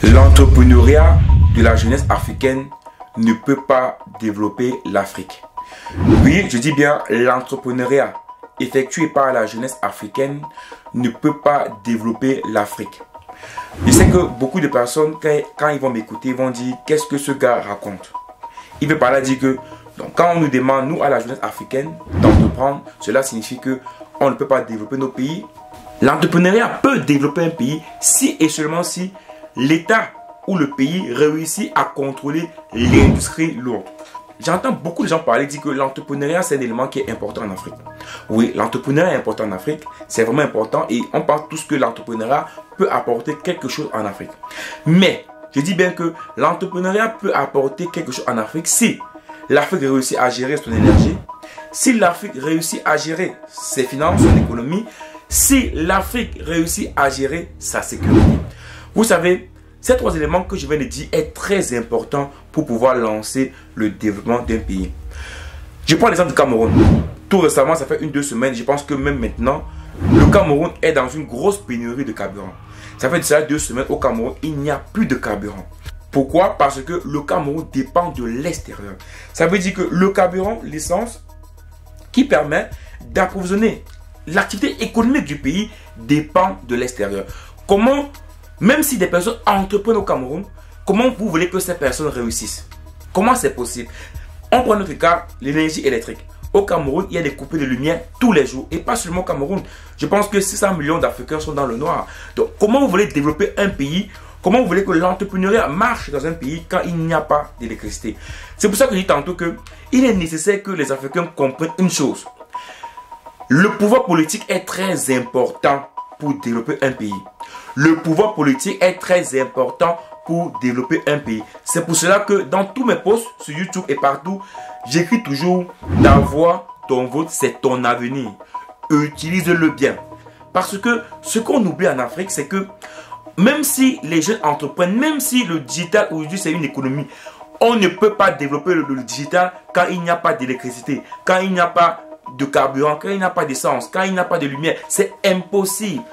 L'entrepreneuriat de la jeunesse africaine ne peut pas développer l'Afrique. Oui, je dis bien l'entrepreneuriat effectué par la jeunesse africaine ne peut pas développer l'Afrique. Je sais que beaucoup de personnes, quand ils vont m'écouter, vont dire qu'est-ce que ce gars raconte. Il veut par là dire que donc, quand on nous demande, nous, à la jeunesse africaine, d'entreprendre, cela signifie qu'on ne peut pas développer nos pays. L'entrepreneuriat peut développer un pays si et seulement si l'État ou le pays réussit à contrôler l'industrie lourde. J'entends beaucoup de gens parler, dire que l'entrepreneuriat c'est un élément qui est important en Afrique. Oui, l'entrepreneuriat est important en Afrique, c'est vraiment important et on pense tous que l'entrepreneuriat peut apporter quelque chose en Afrique. Mais, je dis bien que l'entrepreneuriat peut apporter quelque chose en Afrique si l'Afrique réussit à gérer son énergie, si l'Afrique réussit à gérer ses finances, son économie, si l'Afrique réussit à gérer sa sécurité. Vous savez, ces trois éléments que je viens de dire est très important pour pouvoir lancer le développement d'un pays. Je prends l'exemple du Cameroun. Tout récemment, ça fait 1-2 semaines, je pense que même maintenant, le Cameroun est dans une grosse pénurie de carburant. Ça fait déjà 2 semaines au Cameroun, il n'y a plus de carburant. Pourquoi? Parce que le Cameroun dépend de l'extérieur. Ça veut dire que le carburant, l'essence, qui permet d'approvisionner l'activité économique du pays dépend de l'extérieur. Comment, même si des personnes entreprennent au Cameroun, comment vous voulez que ces personnes réussissent? Comment c'est possible? On prend notre cas, l'énergie électrique. Au Cameroun, il y a des coupures de lumière tous les jours. Et pas seulement au Cameroun. Je pense que 600 millions d'Africains sont dans le noir. Donc, comment vous voulez développer un pays? Comment vous voulez que l'entrepreneuriat marche dans un pays quand il n'y a pas d'électricité? C'est pour ça que je dis tantôt qu'il est nécessaire que les Africains comprennent une chose. Le pouvoir politique est très important pour développer un pays. Le pouvoir politique est très important pour développer un pays. C'est pour cela que dans tous mes posts sur YouTube et partout, j'écris toujours ta voix, ton vote, c'est ton avenir. Utilise-le bien. Parce que ce qu'on oublie en Afrique, c'est que même si les jeunes entreprennent, même si le digital aujourd'hui c'est une économie, on ne peut pas développer le digital quand il n'y a pas d'électricité, quand il n'y a pas de carburant, quand il n'y a pas d'essence, quand il n'y a pas de lumière. C'est impossible.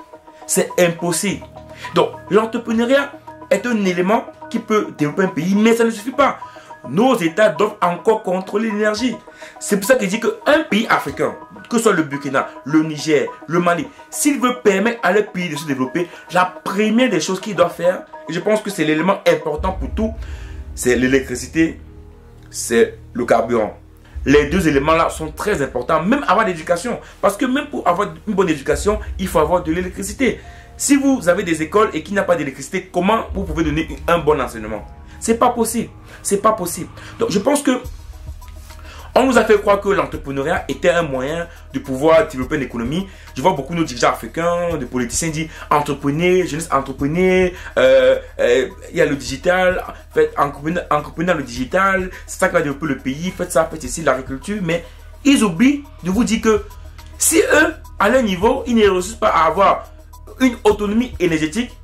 C'est impossible. Donc, l'entrepreneuriat est un élément qui peut développer un pays, mais ça ne suffit pas. Nos États doivent encore contrôler l'énergie. C'est pour ça que je dis qu'un pays africain, que ce soit le Burkina, le Niger, le Mali, s'il veut permettre à leur pays de se développer, la première des choses qu'il doit faire, et je pense que c'est l'élément important pour tout, c'est l'électricité, c'est le carburant. Les deux éléments-là sont très importants, même avant l'éducation. Parce que même pour avoir une bonne éducation, il faut avoir de l'électricité. Si vous avez des écoles et qu'il n'y a pas d'électricité, comment vous pouvez donner un bon enseignement? C'est pas possible. C'est pas possible. Donc je pense que on nous a fait croire que l'entrepreneuriat était un moyen de pouvoir développer une économie. Je vois beaucoup de dirigeants africains, de politiciens dire entreprenez, jeunesse entreprenez, il y a le digital, faites entreprenez dans le digital, c'est ça qui va développer le pays, faites ça, faites ici l'agriculture. Mais ils oublient de vous dire que si eux, à leur niveau, ils ne réussissent pas à avoir une autonomie énergétique,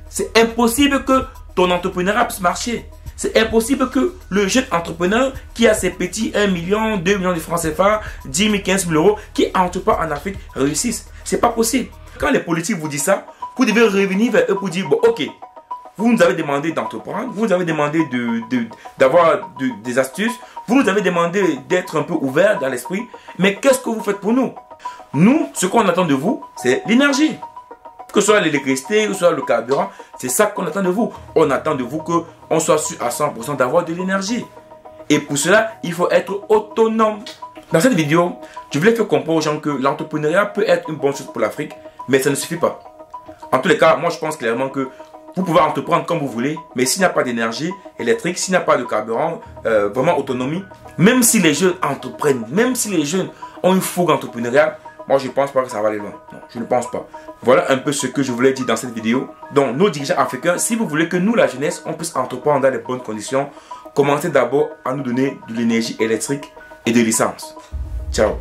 c'est impossible que ton entrepreneuriat puisse marcher. C'est impossible que le jeune entrepreneur qui a ses petits 1 million, 2 millions de francs CFA, 10 000, 15 000 euros, qui entreprend en Afrique, réussisse. C'est pas possible. Quand les politiques vous disent ça, vous devez revenir vers eux pour dire, bon, ok, vous nous avez demandé d'entreprendre, vous nous avez demandé d'avoir des astuces, vous nous avez demandé d'être un peu ouvert dans l'esprit, mais qu'est-ce que vous faites pour nous? Nous, ce qu'on attend de vous, c'est l'énergie. Que ce soit l'électricité, que ce soit le carburant, c'est ça qu'on attend de vous. On attend de vous qu'on soit sûr à 100% d'avoir de l'énergie. Et pour cela, il faut être autonome. Dans cette vidéo, je voulais faire comprendre aux gens que l'entrepreneuriat peut être une bonne chose pour l'Afrique, mais ça ne suffit pas. En tous les cas, moi je pense clairement que vous pouvez entreprendre comme vous voulez, mais s'il n'y a pas d'énergie électrique, s'il n'y a pas de carburant, vraiment autonomie, même si les jeunes entreprennent, même si les jeunes ont une fougue entrepreneuriale, moi, je ne pense pas que ça va aller loin. Non, je ne pense pas. Voilà un peu ce que je voulais dire dans cette vidéo. Donc, nos dirigeants africains, si vous voulez que nous, la jeunesse, on puisse entreprendre dans les bonnes conditions, commencez d'abord à nous donner de l'énergie électrique et de l'essence. Ciao.